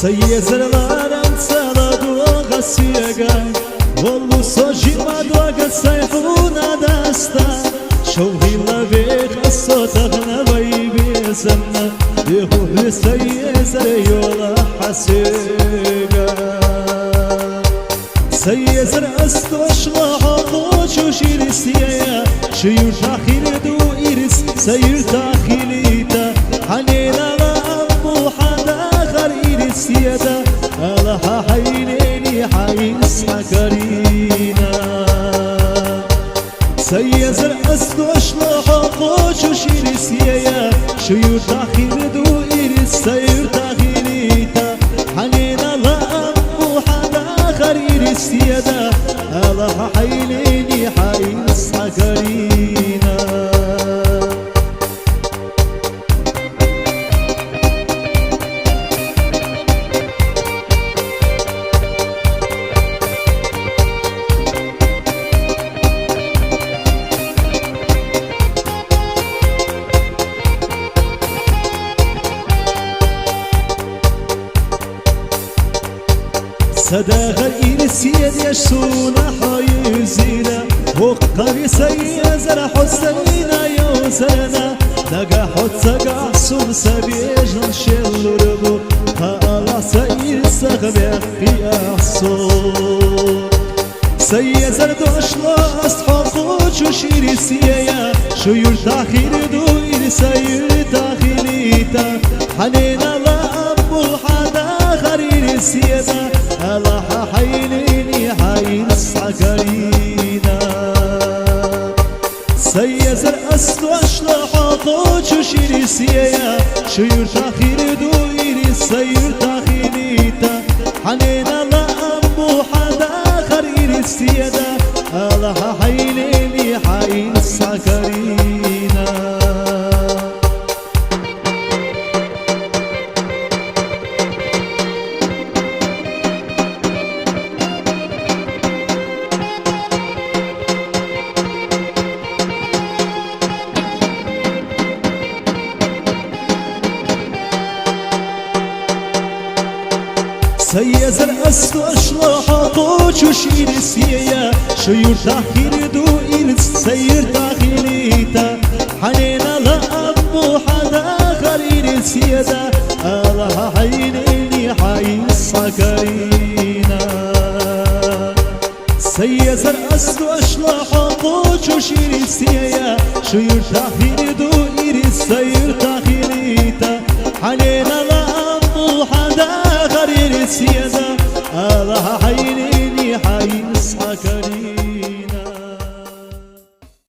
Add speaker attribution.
Speaker 1: سيزرلارن سالدو غسيغا والله سوجيما دوغا سيحونا داستا شوهي لبيك الصوتغنا ويبيزمنا يهو سيزر يولا حسيغا سيزر استوشلا حقوشو شيرسيا شيور تاخير دو إرس سير تاخيليتا حنينا لأبو حدا غير السيادة الله حينيني حيس حكرينا سيزر استوشلا حقوشو شيرسيا شيور تاخير دو إرس سير تاخيليتا حنينا لأبو حدا غير السيادة الله حينيني حيس حكرينا صداغ الإنسية يشسونا حيزينا وقاري سيزر حسينا يوزرنا دقا حتسقع سوم سبيجن شلربو هالا سيسغ بيخي أحصو سيزر دوشلا أصحابو شوشيري سيايا شيور تاخير دوير سير تاخيريتا حنينا لأبو حدا غرير سيدا الله حينيني حينس حكرينا سيزر أسلو أشلا حقو شوشيري سيايا شيور تاخير دوير سير تاخيريتا حنينا لأبو حدا غرير سيدا الله حينيني حينس حكرينا سيزر أسلو أشلا حقو شوشيري سيايا شيور تاخير دو إرس سير تاخيريتا حنينا لأبو حدا غرير سيدا الله حينيني حيس حكرينا سيزر أسلو أشلا حقو شوشيري سيايا شيور تاخير دو إرس سير تاخيريتا حنينا لأبو حدا غرير سيدا الله حينيني حيس حكرينا